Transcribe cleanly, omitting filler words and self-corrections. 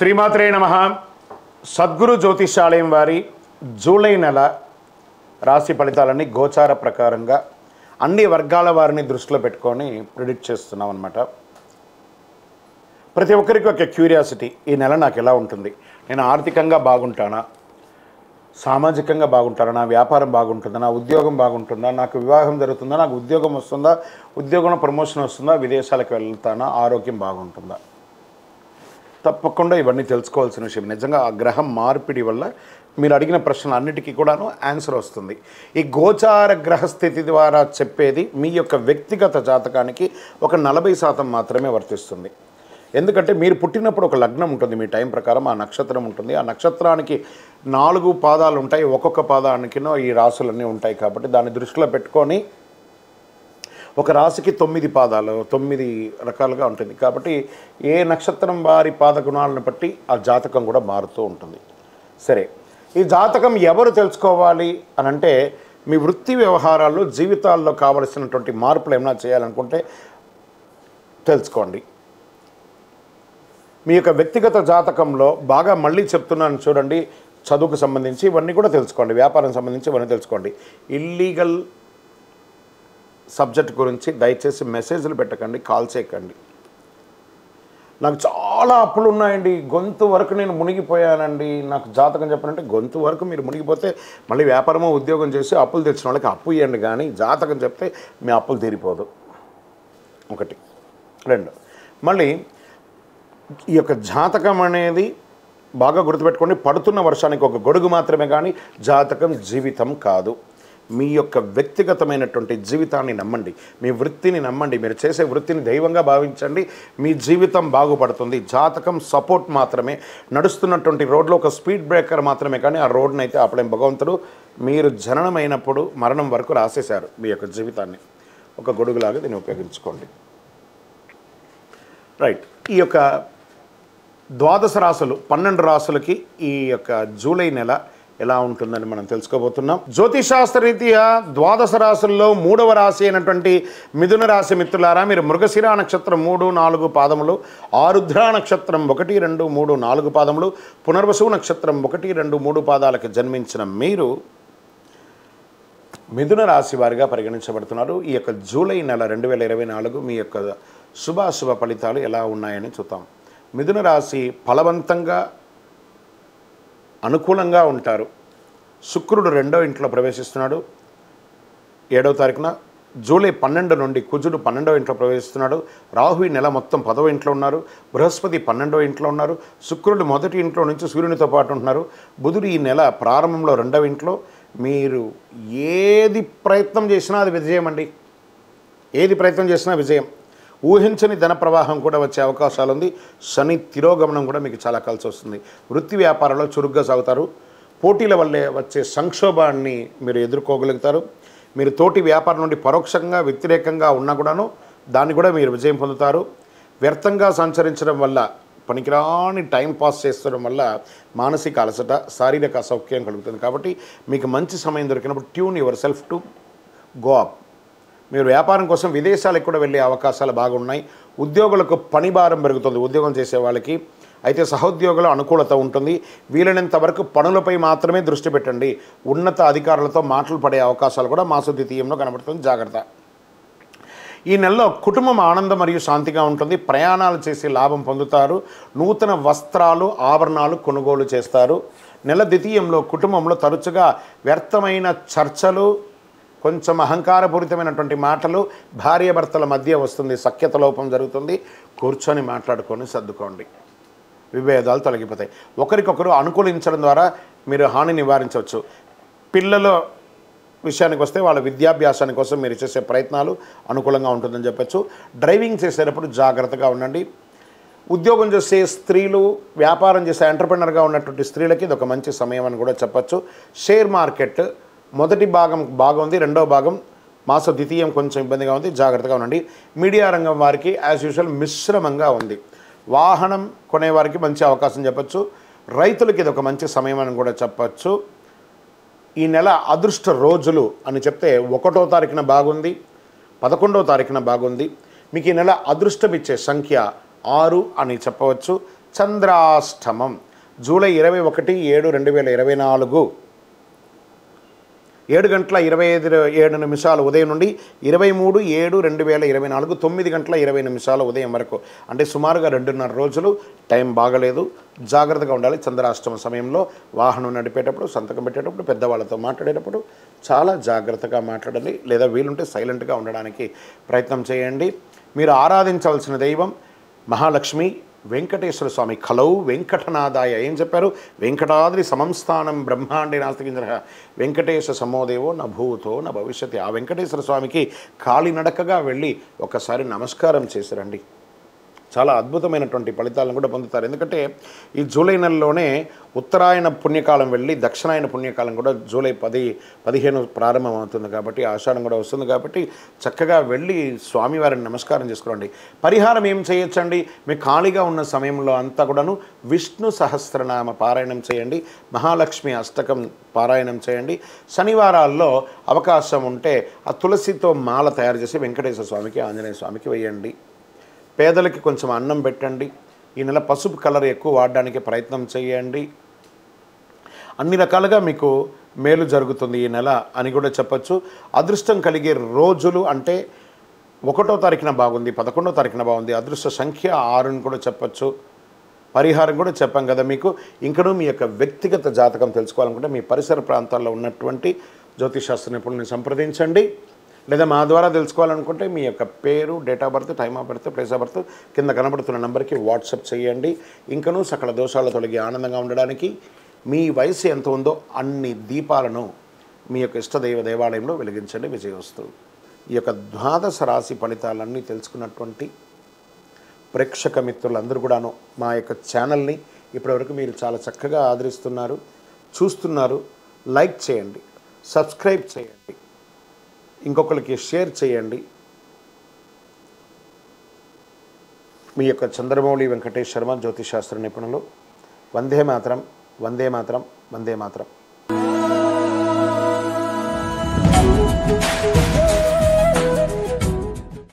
శ్రీమాత్రే నమః. సద్గురు జ్యోతిషాలయం వారి జూలై నెల రాశి ఫలితాలన్నీ గోచార ప్రకారంగా అన్ని వర్గాల వారిని దృష్టిలో పెట్టుకొని ప్రిడిక్ట్ చేస్తున్నాం అన్నమాట. ప్రతి ఒక్కరికి ఒక క్యూరియాసిటీ, ఈ నెల నాకు ఎలా ఉంటుంది, నేను ఆర్థికంగా బాగుంటానా, సామాజికంగా బాగుంటానా, నా వ్యాపారం బాగుంటుందా, నా ఉద్యోగం బాగుంటుందా, నాకు వివాహం జరుగుతుందా, నాకు ఉద్యోగం వస్తుందా, ఉద్యోగంలో ప్రమోషన్ వస్తుందా, విదేశాలకు వెళ్తానా, ఆరోగ్యం బాగుంటుందా. తప్పకుండా ఇవన్నీ తెలుసుకోవాల్సిన విషయం. నిజంగా ఆ గ్రహం మార్పిడి వల్ల మీరు అడిగిన ప్రశ్నలు అన్నిటికీ కూడాను ఆన్సర్ వస్తుంది. ఈ గోచార గ్రహస్థితి ద్వారా చెప్పేది మీ యొక్క వ్యక్తిగత జాతకానికి ఒక 40% మాత్రమే వర్తిస్తుంది. ఎందుకంటే మీరు పుట్టినప్పుడు ఒక లగ్నం ఉంటుంది, మీ టైం ప్రకారం ఆ నక్షత్రం ఉంటుంది. ఆ నక్షత్రానికి 4 పాదాలు ఉంటాయి, ఒక్కొక్క పాదానికినో ఈ రాసులన్నీ ఉంటాయి. కాబట్టి దాన్ని దృష్టిలో పెట్టుకొని ఒక రాశికి 9 పాదాలు, 9 రకాలుగా ఉంటుంది. కాబట్టి ఏ నక్షత్రం వారి పాదగుణాలను బట్టి ఆ జాతకం కూడా మారుతూ ఉంటుంది. సరే, ఈ జాతకం ఎవరు తెలుసుకోవాలి అని అంటే, మీ వృత్తి వ్యవహారాల్లో జీవితాల్లో కావలసినటువంటి మార్పులు ఏమైనా చేయాలనుకుంటే తెలుసుకోండి. మీ యొక్క వ్యక్తిగత జాతకంలో బాగా మళ్ళీ చెప్తున్నాను చూడండి, చదువుకు సంబంధించి ఇవన్నీ కూడా తెలుసుకోండి, వ్యాపారం సంబంధించి ఇవన్నీ తెలుసుకోండి. ఇల్లీగల్ సబ్జెక్ట్ గురించి దయచేసి మెసేజ్లు పెట్టకండి, కాల్ చేయకండి. నాకు చాలా అప్పులు ఉన్నాయండి, గొంతు వరకు నేను మునిగిపోయానండి, నాకు జాతకం చెప్పాలంటే గొంతు వరకు మీరు మునిగిపోతే మళ్ళీ వ్యాపారమో ఉద్యోగం చేసి అప్పులు తెచ్చిన వాళ్ళకి అప్పు ఇవ్వండి, కానీ జాతకం చెప్తే మీ అప్పులు తీరిపోదు. 1, 2 మళ్ళీ ఈ యొక్క జాతకం అనేది బాగా గుర్తుపెట్టుకోండి. పడుతున్న వర్షానికి ఒక గొడుగు మాత్రమే, కానీ జాతకం జీవితం కాదు. మీ యొక్క వ్యక్తిగతమైనటువంటి జీవితాన్ని నమ్మండి, మీ వృత్తిని నమ్మండి, మీరు చేసే వృత్తిని దైవంగా భావించండి, మీ జీవితం బాగుపడుతుంది. జాతకం సపోర్ట్ మాత్రమే, నడుస్తున్నటువంటి రోడ్లో ఒక స్పీడ్ బ్రేకర్ మాత్రమే, కానీ ఆ రోడ్ని అయితే ఆపలేం. భగవంతుడు మీరు జననమైనప్పుడు మరణం వరకు రాసేశారు మీ యొక్క జీవితాన్ని. ఒక గొడుగులాగా దీన్ని ఉపయోగించుకోండి. రైట్, ఈ యొక్క 12 రాశులు 12 రాశులకి ఈ యొక్క జూలై నెల ఎలా ఉంటుందని మనం తెలుసుకోబోతున్నాం. జ్యోతిషాస్త్రరీత్యా 12 రాశుల్లో 3వ రాశి అయినటువంటి మిథున రాశి మిత్రులారా, మీరు మృగశిర నక్షత్రం 3, 4 పాదములు, ఆరుద్ర నక్షత్రం 1, 2, 3, 4 పాదములు, పునర్వసు నక్షత్రం 1, 2, 3 పాదాలకు జన్మించిన మీరు మిథున రాశి వారిగా పరిగణించబడుతున్నారు. ఈ యొక్క జూలై నెల 2024 మీ యొక్క శుభాశుభ ఫలితాలు ఎలా ఉన్నాయని చూద్దాం. మిథున రాశి ఫలవంతంగా అనుకూలంగా ఉంటారు. శుక్రుడు 2వ ఇంట్లో ప్రవేశిస్తున్నాడు 7వ తారీఖున. జూలై 12 నుండి కుజుడు 12వ ఇంట్లో ప్రవేశిస్తున్నాడు. రాహు ఈ నెల మొత్తం 10వ ఇంట్లో ఉన్నారు. బృహస్పతి 12వ ఇంట్లో ఉన్నారు. శుక్రుడు 1వ ఇంట్లో నుంచి సూర్యునితో పాటు ఉంటున్నారు. బుధుడు ఈ నెల ప్రారంభంలో 2వ ఇంట్లో. మీరు ఏది ప్రయత్నం చేసినా అది విజయం అండి, ఏది ప్రయత్నం చేసినా విజయం. ఊహించని ధన ప్రవాహం కూడా వచ్చే అవకాశాలు ఉంది. శని తిరోగమనం కూడా మీకు చాలా కలిసి వస్తుంది. వృత్తి వ్యాపారంలో చురుగ్గా సాగుతారు. పోటీల వల్లే వచ్చే సంక్షోభాన్ని మీరు ఎదుర్కోగలుగుతారు. మీరు తోటి వ్యాపారం నుండి పరోక్షంగా వ్యతిరేకంగా ఉన్నా కూడాను దాన్ని కూడా మీరు విజయం పొందుతారు. వ్యర్థంగా సంచరించడం వల్ల, పనికిరాని టైం పాస్ చేస్తడం వల్ల మానసిక అలసట, శారీరక అసౌఖ్యం కలుగుతుంది. కాబట్టి మీకు మంచి సమయం దొరికినప్పుడు tune your self to go up. మీరు వ్యాపారం కోసం విదేశాలకు కూడా వెళ్ళే అవకాశాలు బాగున్నాయి. ఉద్యోగులకు పని భారం పెరుగుతుంది ఉద్యోగం చేసే వాళ్ళకి. అయితే సహోద్యోగుల అనుకూలత ఉంటుంది. వీలైనంత వరకు పనులపై మాత్రమే దృష్టి పెట్టండి. ఉన్నత అధికారులతో మాటలు పడే అవకాశాలు కూడా మాస ద్వితీయంలో కనబడుతుంది, జాగ్రత్త. ఈ నెలలో కుటుంబం ఆనందం మరియు శాంతిగా ఉంటుంది. ప్రయాణాలు చేసి లాభం పొందుతారు. నూతన వస్త్రాలు, ఆభరణాలు కొనుగోలు చేస్తారు. నెల ద్వితీయంలో కుటుంబంలో తరచుగా వ్యర్థమైన చర్చలు, కొంచెం అహంకారపూరితమైనటువంటి మాటలు భార్యాభర్తల మధ్య వస్తుంది. సఖ్యత లోపం జరుగుతుంది. కూర్చొని మాట్లాడుకొని సర్దుకోండి, విభేదాలు తొలగిపోతాయి. ఒకరికొకరు అనుకూలించడం ద్వారా మీరు హాని నివారించవచ్చు. పిల్లల విషయానికి వస్తే వాళ్ళ విద్యాభ్యాసాని కోసం మీరు చేసే ప్రయత్నాలు అనుకూలంగా ఉంటుందని చెప్పచ్చు. డ్రైవింగ్ చేసేటప్పుడు జాగ్రత్తగా ఉండండి. ఉద్యోగం చేసే స్త్రీలు, వ్యాపారం చేసే ఎంటర్‌ప్రెన్యూర్‌గా ఉన్నటువంటి స్త్రీలకి ఇది ఒక మంచి సమయం అని కూడా చెప్పచ్చు. షేర్ మార్కెట్ మొదటి భాగం బాగుంది, 2వ భాగం మాస ద్వితీయం కొంచెం ఇబ్బందిగా ఉంది, జాగ్రత్తగా ఉండండి. మీడియా రంగం వారికి యాజ్ యూజువల్ మిశ్రమంగా ఉంది. వాహనం కొనేవారికి మంచి అవకాశం చెప్పచ్చు. రైతులకి ఇది ఒక మంచి సమయం అని కూడా చెప్పచ్చు. ఈ నెల అదృష్ట రోజులు అని చెప్తే 1వ తారీఖున బాగుంది, 11వ తారీఖున బాగుంది. మీకు ఈ నెల అదృష్టం ఇచ్చే సంఖ్య 6 అని చెప్పవచ్చు. చంద్రాష్టమం జూలై 21/7/2024 7:27 ఉదయం నుండి 23/7/2024 9:20 ఉదయం వరకు, అంటే సుమారుగా 2.5 రోజులు. టైం బాగలేదు, జాగ్రత్తగా ఉండాలి. చంద్రాష్టమ సమయంలో వాహనం నడిపేటప్పుడు, సంతకం పెట్టేటప్పుడు, పెద్దవాళ్ళతో మాట్లాడేటప్పుడు చాలా జాగ్రత్తగా మాట్లాడాలి, లేదా వీలుంటే సైలెంట్గా ఉండడానికి ప్రయత్నం చేయండి. మీరు ఆరాధించాల్సిన దైవం మహాలక్ష్మి, వెంకటేశ్వర స్వామి. కలౌ వెంకటనాథాయ. ఏం చెప్పారు? వెంకటాద్రి సమంస్థానం బ్రహ్మాండే నాస్తికించ వెంకటేశ సమోదేవో న భూతో న భవిష్యత్. ఆ వెంకటేశ్వర స్వామికి కాలినడకగా వెళ్ళి ఒకసారి నమస్కారం చేసిరండి. చాలా అద్భుతమైనటువంటి ఫలితాలను కూడా పొందుతారు. ఎందుకంటే ఈ జూలై నెలలోనే ఉత్తరాయణ పుణ్యకాలం వెళ్ళి దక్షిణాయన పుణ్యకాలం కూడా జూలై 10-15 ప్రారంభం అవుతుంది కాబట్టి, ఆషాఢం కూడా వస్తుంది కాబట్టి చక్కగా వెళ్ళి స్వామివారిని నమస్కారం చేసుకోండి. పరిహారం ఏం చేయొచ్చండి? మీకు ఖాళీగా ఉన్న సమయంలో అంతా కూడాను విష్ణు సహస్రనామ పారాయణం చేయండి, మహాలక్ష్మి అష్టకం పారాయణం చేయండి. శనివారాల్లో అవకాశం ఉంటే ఆ తులసితో మాల తయారు చేసి వెంకటేశ్వర స్వామికి, ఆంజనేయ స్వామికి వేయండి. పేదలకి కొంచెం అన్నం పెట్టండి. ఈ నెల పసుపు కలర్ ఎక్కువ వాడడానికి ప్రయత్నం చేయండి. అన్ని రకాలుగా మీకు మేలు జరుగుతుంది ఈ నెల అని కూడా చెప్పచ్చు. అదృష్టం కలిగే రోజులు అంటే 1వ తారీఖున బాగుంది, 11వ తారీఖున బాగుంది. అదృష్ట సంఖ్య 6 కూడా చెప్పచ్చు. పరిహారం కూడా చెప్పాం కదా మీకు. ఇంకనూ మీ యొక్క వ్యక్తిగత జాతకం తెలుసుకోవాలనుకుంటే మీ పరిసర ప్రాంతాల్లో ఉన్నటువంటి జ్యోతిషాస్త్ర నిపుణుల్ని సంప్రదించండి. లేదా మా ద్వారా తెలుసుకోవాలనుకుంటే మీ యొక్క పేరు, date of birth, time of birth, place of birth కింద కనబడుతున్న నెంబర్కి వాట్సాప్ చేయండి. ఇంకనూ సకల దోషాలు తొలగి ఆనందంగా ఉండడానికి మీ వయసు ఎంత ఉందో అన్ని దీపాలను మీ యొక్క ఇష్టదైవ దేవాలయంలో వెలిగించండి. విజయోస్తు. ఈ యొక్క ద్వాదశ రాశి ఫలితాలన్నీ తెలుసుకున్నటువంటి ప్రేక్షక మిత్రులందరూ కూడాను మా యొక్క ఛానల్ని ఇప్పటివరకు మీరు చాలా చక్కగా ఆదరిస్తున్నారు, చూస్తున్నారు. లైక్ చేయండి, సబ్స్క్రైబ్ చేయండి, ఇంకొకరికి షేర్ చేయండి. మీ యొక్క చంద్రమౌళి వెంకటేష్ శర్మ జ్యోతిషాస్త్ర నిపుణులు. వందే మాతరం, వందే మాతరం, వందే మాతరం.